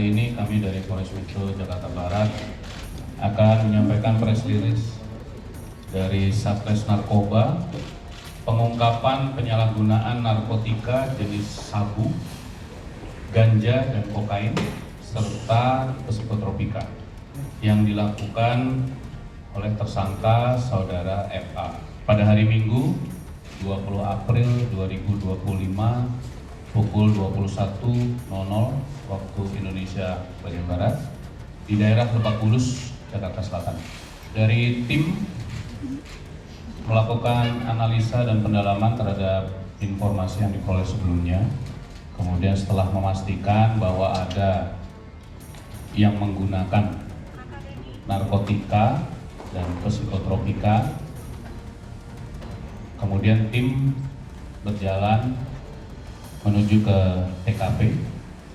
hari ini kami dari Polres Metro Jakarta Barat akan menyampaikan press release dari Satres Narkoba pengungkapan penyalahgunaan narkotika jenis sabu, ganja, dan kokain serta psikotropika yang dilakukan oleh tersangka saudara FA pada hari Minggu 20 April 2025 pukul 21.00 waktu Indonesia bagian Barat di daerah Lebak Bulus, Jakarta Selatan. Dari tim melakukan analisa dan pendalaman terhadap informasi yang diperoleh sebelumnya. Kemudian setelah memastikan bahwa ada yang menggunakan narkotika dan psikotropika, kemudian tim berjalan menuju ke TKP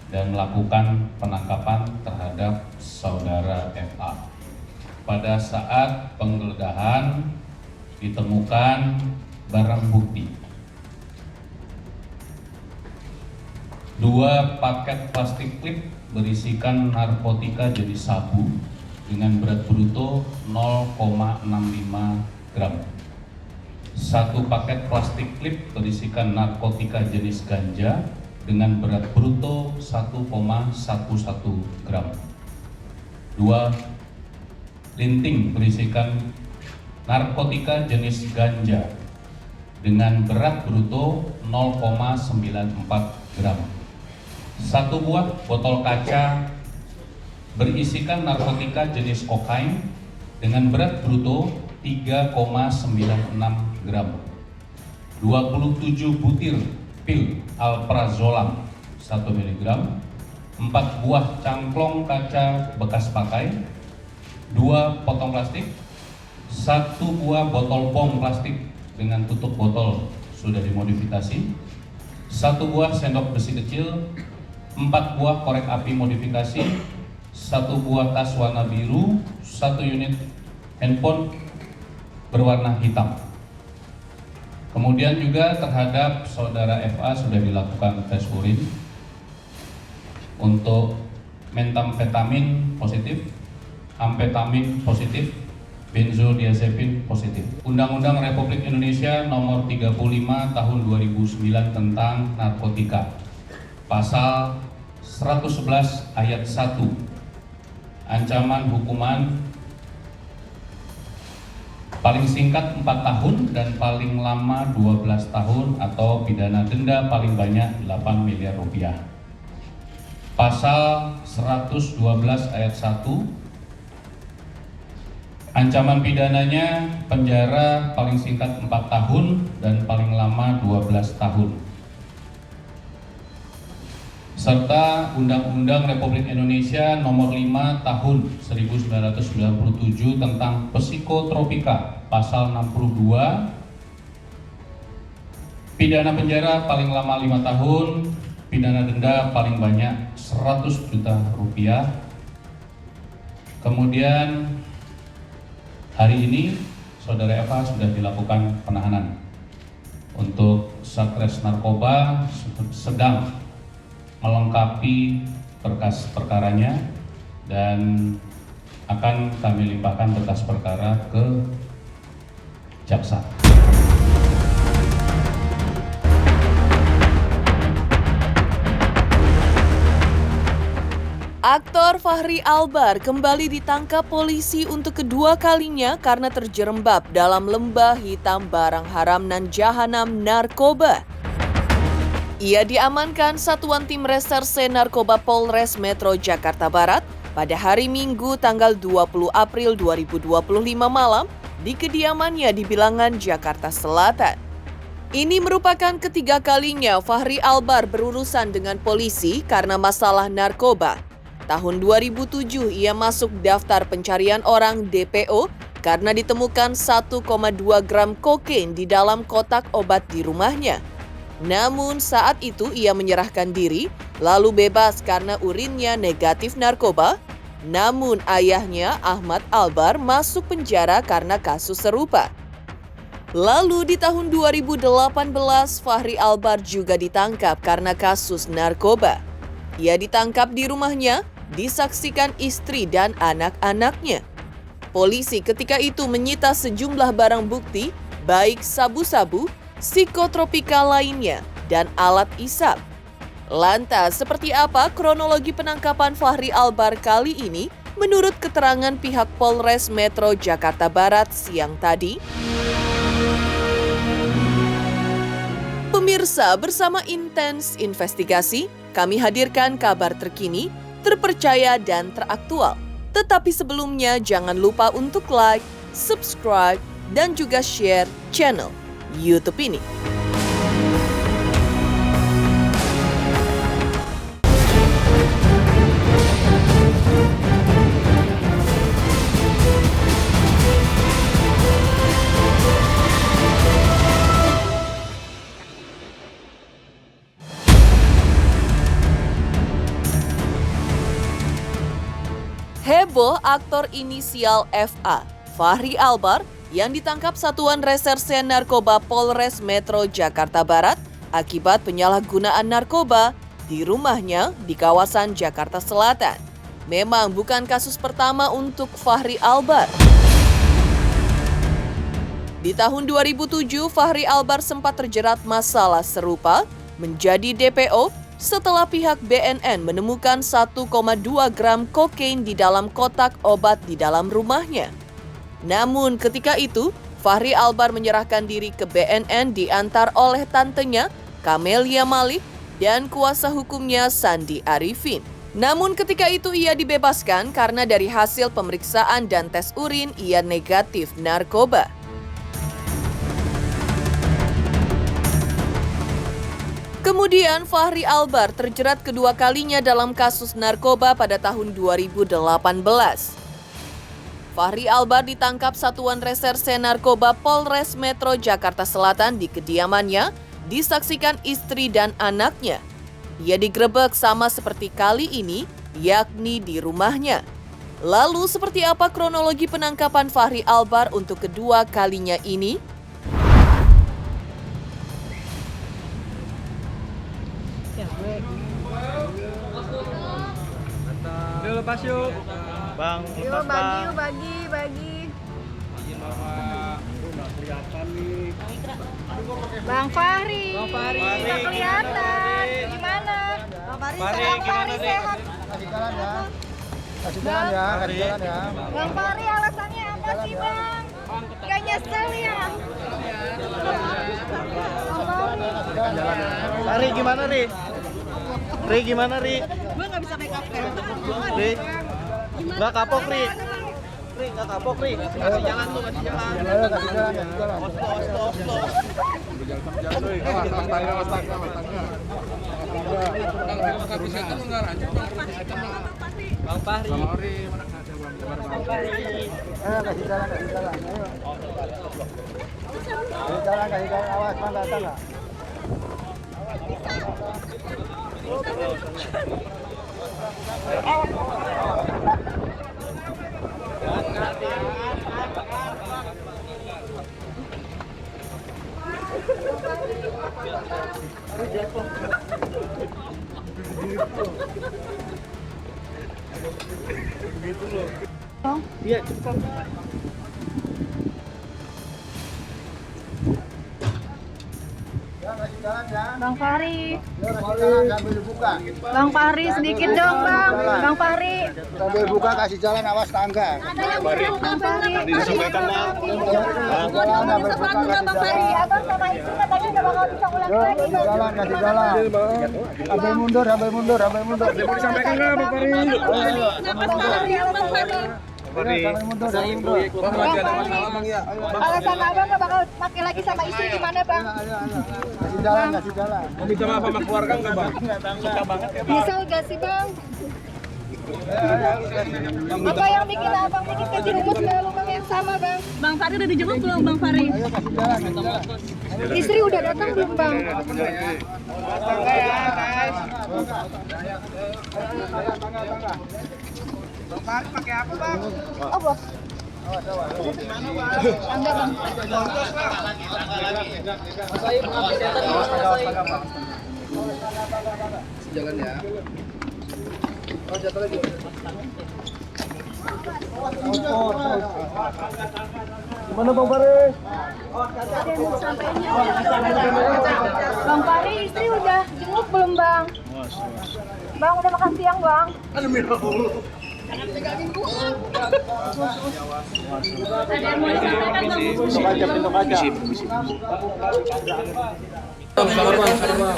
dan melakukan penangkapan terhadap saudara FA. Pada saat penggeledahan ditemukan barang bukti 2 paket plastik klip berisikan narkotika jenis sabu dengan berat bruto 0,65 gram. 1 paket plastik klip berisikan narkotika jenis ganja dengan berat bruto 1,11 gram. 2 linting berisikan narkotika jenis ganja dengan berat bruto 0,94 gram. 1 buah botol kaca berisikan narkotika jenis kokain dengan berat bruto 3,96 gram. 27 butir pil alprazolam 1 mg, 4 buah cangklong kaca bekas pakai, 2 potong plastik, 1 buah botol pom plastik dengan tutup botol sudah dimodifikasi, 1 buah sendok besi kecil, 4 buah korek api modifikasi, 1 buah tas warna biru, 1 unit handphone berwarna hitam. Kemudian juga terhadap saudara FA sudah dilakukan tes urin untuk metamfetamin positif, amfetamin positif, benzodiazepin positif. Undang-Undang Republik Indonesia Nomor 35 Tahun 2009 tentang narkotika, Pasal 111 Ayat 1, ancaman hukuman paling singkat 4 tahun dan paling lama 12 tahun atau pidana denda paling banyak 8 miliar rupiah. Pasal 112 Ayat 1, ancaman pidananya penjara paling singkat 4 tahun dan paling lama 12 tahun. Serta Undang-Undang Republik Indonesia Nomor 5 Tahun 1997 tentang psikotropika, Pasal 62, pidana penjara paling lama 5 tahun, pidana denda paling banyak 100 juta rupiah. Kemudian hari ini saudara Eva sudah dilakukan penahanan untuk Satres Narkoba sedang melengkapi berkas perkaranya dan akan kami limpahkan berkas perkara ke jaksa. Aktor Fachri Albar kembali ditangkap polisi untuk kedua kalinya karena terjerembab dalam lembah hitam barang haram nan jahanam narkoba. Ia diamankan Satuan Tim Reserse Narkoba Polres Metro Jakarta Barat pada hari Minggu tanggal 20 April 2025 malam di kediamannya di Bilangan, Jakarta Selatan. Ini merupakan ketiga kalinya Fachri Albar berurusan dengan polisi karena masalah narkoba. Tahun 2007 ia masuk daftar pencarian orang DPO karena ditemukan 1,2 gram kokain di dalam kotak obat di rumahnya. Namun saat itu ia menyerahkan diri lalu bebas karena urinnya negatif narkoba. Namun ayahnya Ahmad Albar masuk penjara karena kasus serupa. Lalu di tahun 2018 Fachri Albar juga ditangkap karena kasus narkoba. Ia ditangkap di rumahnya disaksikan istri dan anak-anaknya. Polisi ketika itu menyita sejumlah barang bukti, baik sabu-sabu, psikotropika lainnya, dan alat isap. Lantas, seperti apa kronologi penangkapan Fachri Albar kali ini menurut keterangan pihak Polres Metro Jakarta Barat siang tadi? Pemirsa, bersama Intens Investigasi, kami hadirkan kabar terkini, terpercaya dan teraktual. Tetapi sebelumnya jangan lupa untuk like, subscribe, dan juga share channel YouTube ini. Heboh aktor inisial FA, Fachri Albar, yang ditangkap Satuan Reserse Narkoba Polres Metro Jakarta Barat akibat penyalahgunaan narkoba di rumahnya di kawasan Jakarta Selatan. Memang bukan kasus pertama untuk Fachri Albar. Di tahun 2007, Fachri Albar sempat terjerat masalah serupa menjadi DPO setelah pihak BNN menemukan 1,2 gram kokain di dalam kotak obat di dalam rumahnya. Namun ketika itu, Fachri Albar menyerahkan diri ke BNN diantar oleh tantenya, Camelia Malik, dan kuasa hukumnya Sandi Arifin. Namun ketika itu ia dibebaskan karena dari hasil pemeriksaan dan tes urin ia negatif narkoba. Kemudian Fachri Albar terjerat kedua kalinya dalam kasus narkoba pada tahun 2018. Fachri Albar ditangkap Satuan Reserse Narkoba Polres Metro Jakarta Selatan di kediamannya, disaksikan istri dan anaknya. Ia digerebek sama seperti kali ini, yakni di rumahnya. Lalu seperti apa kronologi penangkapan Fachri Albar untuk kedua kalinya ini? Yuk lepas yuk. Bang, Yuk bagi. Bang Fachri. Nggak kelihatan. Gimana? Bang Fachri sehat. Kasih jalan ya. Bang Fachri alasannya apa sih Bang? Gak nyesel ya? Ri gimana Ri? Ri gimana Ri? Gue nggak bisa make up kan? Ri, nggak kapok Ri. Ri nggak kapok Ri. Kasih jalan tuh, kasih jalan. Kasih jalan. Oslo. Bang Fachri. Kasih jalan. Kasih jalan. Awas, tangga. Iya, cepat. Bang Fachri. Bang Fachri sedikit dong Bang. Bang Fachri. Sambil buka kasih jalan, awas tangga. Bang Fachri. Abang sama istri katanya udah bakal bisa ulang lagi. Kasih jalan. Sambil mundur. Mau disampaikan nggak Bang Fachri? Alasan abang nggak bakal pakai lagi sama istri gimana Bang? Kasih jalan. Mau minta maaf sama keluarga nggak Bang? Suka banget ya Bang. Nyesel gak sih Bang? Apa yang bikin abang bikin kejerumus dalam lubang yang sama Bang? Bang Fachri udah dijemput belum Bang Fachri? Istri udah datang belum Bang? Bang Fachri pakai apa Bang? Oh bos. Tangga Bang. Jalan ya. Oh jatuh lagi. Gimana Bang Fahri? Bang Fahri, istri udah jenguk belum Bang? Bang, udah makan siang Bang? Ada yang mau disampaikan Bang?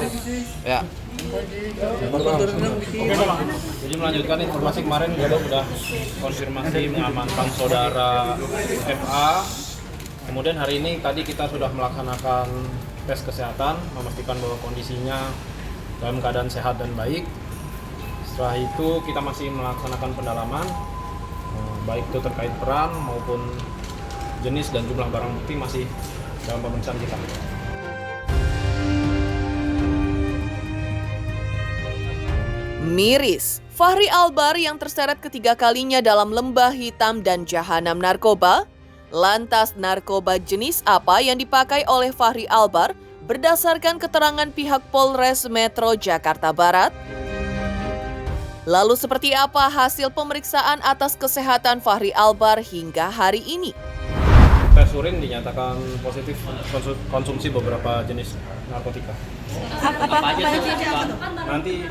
Ya. Jadi melanjutkan informasi kemarin kita sudah konfirmasi mengamankan saudara FA. Kemudian hari ini tadi kita sudah melaksanakan tes kesehatan, memastikan bahwa kondisinya dalam keadaan sehat dan baik. Setelah itu kita masih melaksanakan pendalaman, baik itu terkait peran maupun jenis dan jumlah barang bukti masih dalam pemeriksaan kita. Miris, Fahri Albar yang terseret ketiga kalinya dalam lembah hitam dan jahanam narkoba. Lantas narkoba jenis apa yang dipakai oleh Fahri Albar berdasarkan keterangan pihak Polres Metro Jakarta Barat? Lalu seperti apa hasil pemeriksaan atas kesehatan Fahri Albar hingga hari ini? Tes urin dinyatakan positif konsumsi beberapa jenis narkotika. Apa aja? Nanti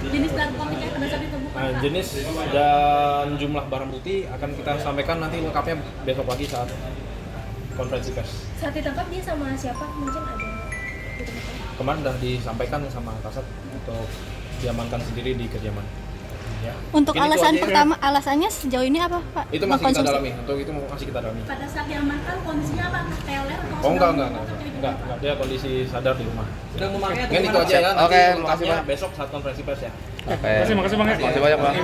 Jenis narkotika yang pada saat ditemukan. jenis dan jumlah barang bukti akan kita sampaikan nanti lengkapnya besok pagi saat konferensi pers. Saat ditangkap dia sama siapa? Mungkin ada Kemarin sudah disampaikan sama Kasat untuk diamankan sendiri di kediaman. Ya. Untuk Mungkin itu alasan aja ya. pertama, alasannya sejauh ini apa Pak? Itu masih kita Mengkonsumsi. dalami. Untuk itu masih kita dalami. pada saat diamankan kondisinya apa? Teler atau Oh enggak. sedang- Enggak, dia kondisi sadar di rumah. Sedang memakai Mungkin itu aja ya. Nanti Oke, makasih, lengkapnya Pak. besok saat konferensi pers ya. Oke. Makasih Bang. Makasih banyak Bang.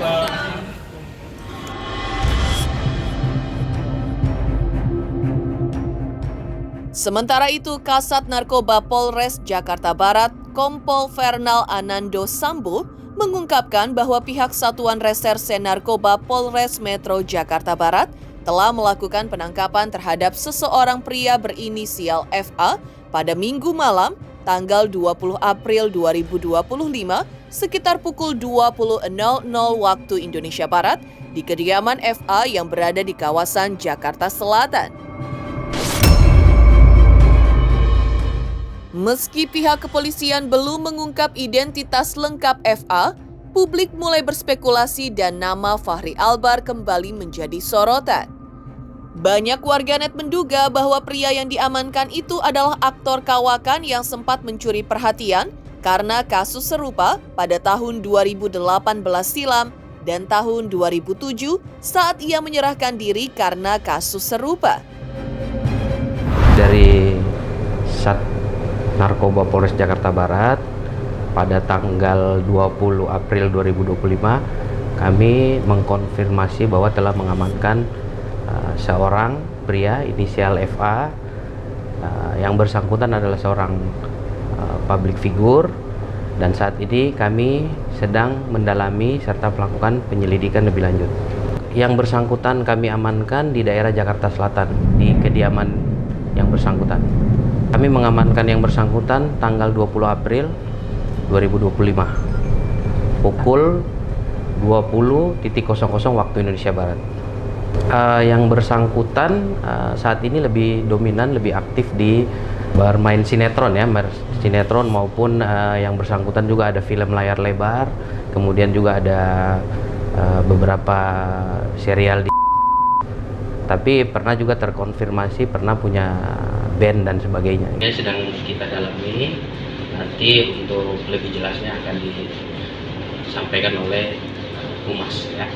Sementara itu, Kasat Narkoba Polres Jakarta Barat, Kompol Fernal Anando Sambo, mengungkapkan bahwa pihak Satuan Reserse Narkoba Polres Metro Jakarta Barat telah melakukan penangkapan terhadap seseorang pria berinisial FA pada Minggu malam, tanggal 20 April 2025, sekitar pukul 20.00 waktu Indonesia Barat, di kediaman FA yang berada di kawasan Jakarta Selatan. Meski pihak kepolisian belum mengungkap identitas lengkap FA, publik mulai berspekulasi dan nama Fahri Albar kembali menjadi sorotan. Banyak warganet menduga bahwa pria yang diamankan itu adalah aktor kawakan yang sempat mencuri perhatian karena kasus serupa pada tahun 2018 silam dan tahun 2007 saat ia menyerahkan diri karena kasus serupa. Dari Sat Narkoba Polres Jakarta Barat pada tanggal 20 April 2025 kami mengkonfirmasi bahwa telah mengamankan seorang pria inisial FA yang bersangkutan adalah seorang public figure, dan saat ini kami sedang mendalami serta melakukan penyelidikan lebih lanjut. Yang bersangkutan kami amankan di daerah Jakarta Selatan di kediaman yang bersangkutan. Kami mengamankan yang bersangkutan tanggal 20 April 2025 pukul 20.00 waktu Indonesia Barat. Yang bersangkutan saat ini lebih dominan, lebih aktif di bermain sinetron ya, sinetron maupun yang bersangkutan juga ada film layar lebar, kemudian juga ada beberapa serial di, tapi pernah juga terkonfirmasi pernah punya band dan sebagainya. Ini sedang kita dalami, nanti untuk lebih jelasnya akan disampaikan oleh Humas ya.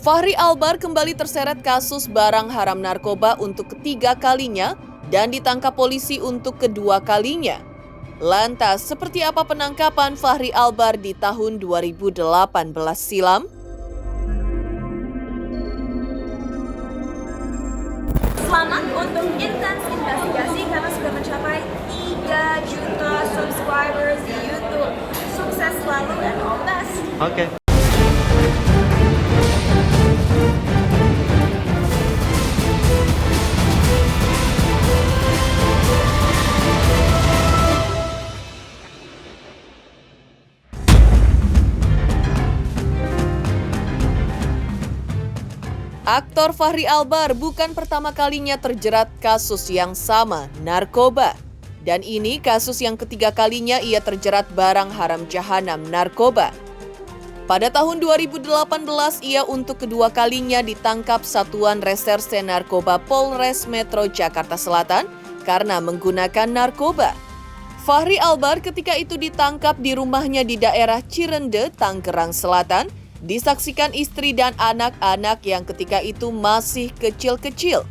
Fahri Albar kembali terseret kasus barang haram narkoba untuk ketiga kalinya dan ditangkap polisi untuk kedua kalinya. Lantas, seperti apa penangkapan Fahri Albar di tahun 2018 silam? Selamat untuk Intens Investigasi karena sudah mencapai 3 juta subscribers di YouTube. Sukses selalu and all the best. Oke. Aktor Fachri Albar bukan pertama kalinya terjerat kasus yang sama, narkoba. Dan ini kasus yang ketiga kalinya ia terjerat barang haram jahanam narkoba. Pada tahun 2018, ia untuk kedua kalinya ditangkap Satuan Reserse Narkoba Polres Metro Jakarta Selatan karena menggunakan narkoba. Fachri Albar ketika itu ditangkap di rumahnya di daerah Cirende, Tangerang Selatan, disaksikan istri dan anak-anak yang ketika itu masih kecil-kecil.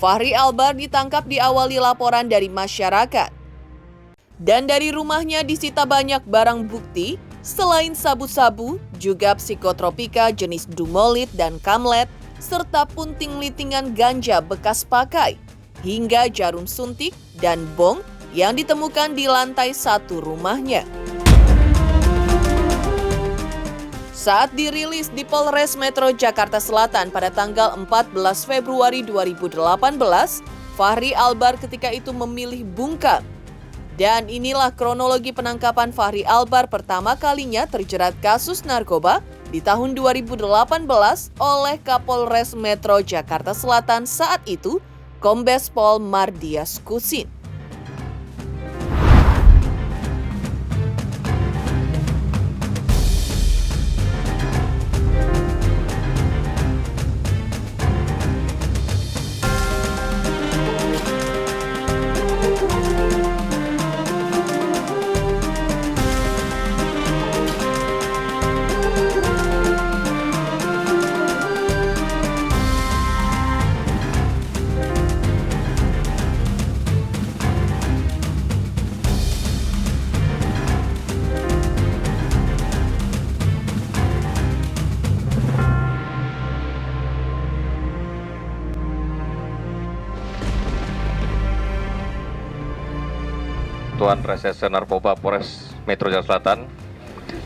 Fachri Albar ditangkap diawali laporan dari masyarakat. Dan dari rumahnya disita banyak barang bukti, selain sabu-sabu, juga psikotropika jenis Dumolit dan Kamlet, serta punting-litingan ganja bekas pakai, hingga jarum suntik dan bong yang ditemukan di lantai 1 rumahnya. Saat dirilis di Polres Metro Jakarta Selatan pada tanggal 14 Februari 2018, Fachri Albar ketika itu memilih bungkam. Dan inilah kronologi penangkapan Fachri Albar pertama kalinya terjerat kasus narkoba di tahun 2018 oleh Kapolres Metro Jakarta Selatan saat itu, Kombes Pol Mardias Kusin. Satuan Reserse Narkoba Polres Metro Jakarta Selatan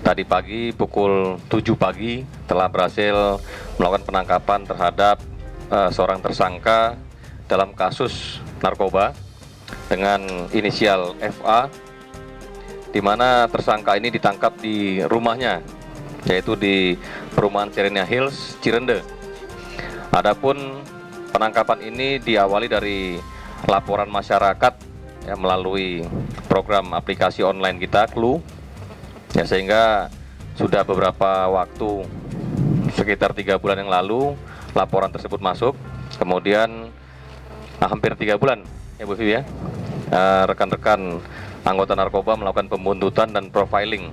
tadi pagi pukul 7 pagi telah berhasil melakukan penangkapan terhadap seorang tersangka dalam kasus narkoba dengan inisial FA, di mana tersangka ini ditangkap di rumahnya, yaitu di perumahan Serenia Hills, Cirende. Adapun penangkapan ini diawali dari laporan masyarakat ya, melalui program aplikasi online kita, Clue, ya, sehingga sudah beberapa waktu, sekitar 3 bulan yang lalu, laporan tersebut masuk. Kemudian hampir 3 bulan, ya Bu Vivi ya, rekan-rekan anggota narkoba melakukan pembuntutan dan profiling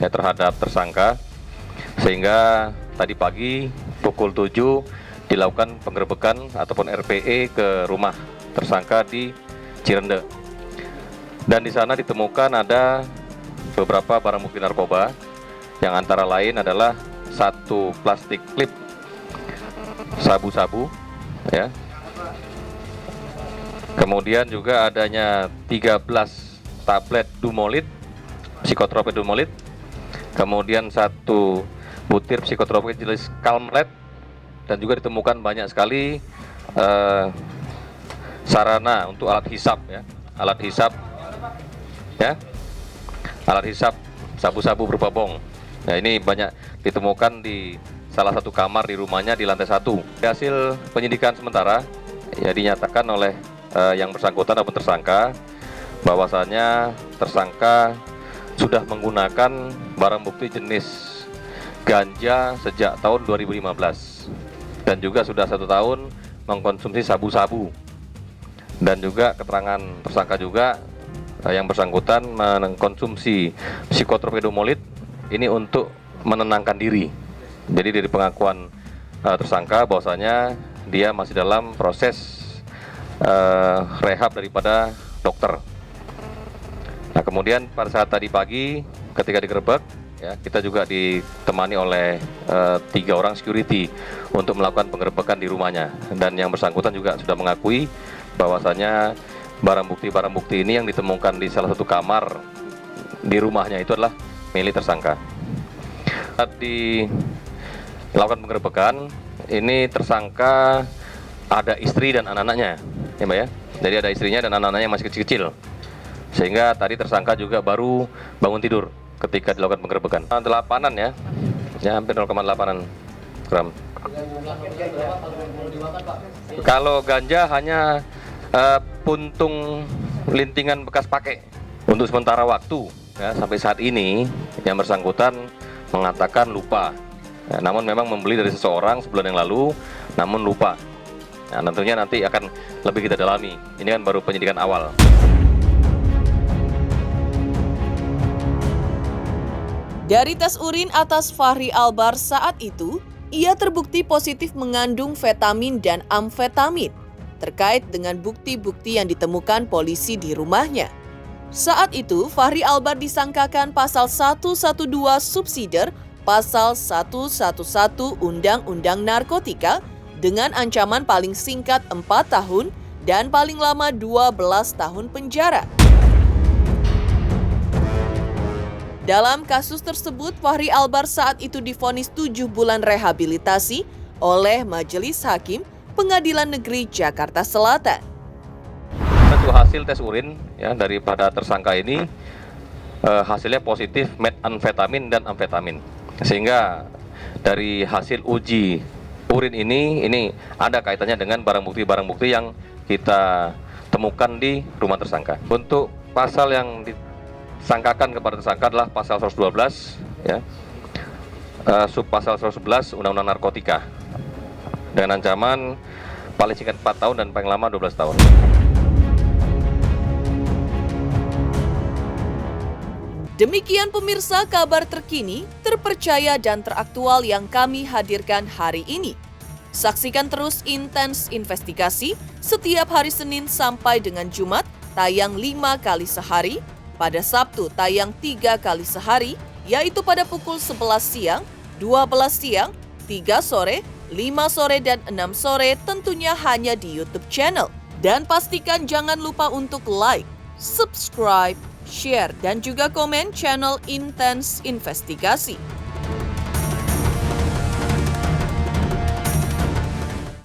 ya, terhadap tersangka, sehingga tadi pagi pukul 7 dilakukan penggerebekan ataupun RPE ke rumah tersangka di Cirende. Dan di sana ditemukan ada beberapa barang bukti narkoba, yang antara lain adalah 1 plastik klip sabu-sabu, ya. Kemudian juga adanya 13 tablet Dumolit, psikotropik Dumolit. Kemudian 1 butir psikotropik jenis Kamlet, dan juga ditemukan banyak sekali sarana untuk alat hisap, ya, alat hisap. Ya, alat hisap sabu-sabu berupa bong. Nah, ini banyak ditemukan di salah satu kamar di rumahnya di lantai 1. Hasil penyidikan sementara, ya, dinyatakan oleh yang bersangkutan ataupun tersangka bahwasanya tersangka sudah menggunakan barang bukti jenis ganja sejak tahun 2015 dan juga sudah 1 tahun mengkonsumsi sabu-sabu. Dan juga keterangan tersangka juga yang bersangkutan mengkonsumsi psikotropik Dumolit ini untuk menenangkan diri. Jadi dari pengakuan tersangka bahwasanya dia masih dalam proses rehab daripada dokter. Nah, kemudian pada saat tadi pagi ketika digerebek, ya, kita juga ditemani oleh 3 orang security untuk melakukan penggerebekan di rumahnya, dan yang bersangkutan juga sudah mengakui bahwasanya barang bukti ini yang ditemukan di salah satu kamar di rumahnya itu adalah milik tersangka. Saat dilakukan penggerebekan, ini tersangka ada istri dan anak-anaknya, ya Mbak ya. Jadi ada istrinya dan anak-anaknya yang masih kecil-kecil. Sehingga tadi tersangka juga baru bangun tidur ketika dilakukan penggerebekan. 8-an ya, hampir 0,8 gram. Kalau ganja hanya puntung lintingan bekas pakai untuk sementara waktu. Ya, sampai saat ini yang bersangkutan mengatakan lupa. Ya, namun memang membeli dari seseorang sebulan yang lalu, namun lupa. Nah, tentunya nanti akan lebih kita dalami. Ini kan baru penyidikan awal. Dari tes urin atas Fahri Albar saat itu, ia terbukti positif mengandung vitamin dan amfetamin terkait dengan bukti-bukti yang ditemukan polisi di rumahnya. Saat itu, Fahri Albar disangkakan pasal 112 subsider pasal 111 Undang-Undang Narkotika dengan ancaman paling singkat 4 tahun dan paling lama 12 tahun penjara. Dalam kasus tersebut, Fahri Albar saat itu divonis 7 bulan rehabilitasi oleh Majelis Hakim Pengadilan Negeri Jakarta Selatan. Untuk hasil tes urin ya daripada tersangka ini hasilnya positif methamfetamin dan amfetamin. Sehingga dari hasil uji urin ini ada kaitannya dengan barang bukti yang kita temukan di rumah tersangka. Untuk pasal yang disangkakan kepada tersangka adalah pasal 112 ya. Subpasal 111 Undang-Undang Narkotika dengan ancaman paling singkat 4 tahun dan paling lama 12 tahun. Demikian pemirsa kabar terkini, terpercaya dan teraktual yang kami hadirkan hari ini. Saksikan terus Intens Investigasi setiap hari Senin sampai dengan Jumat tayang 5 kali sehari, pada Sabtu tayang 3 kali sehari, yaitu pada pukul 11 siang, 12 siang, 3 sore, 5 sore, dan 6 sore tentunya hanya di YouTube channel. Dan pastikan jangan lupa untuk like, subscribe, share, dan juga komen channel Intens Investigasi.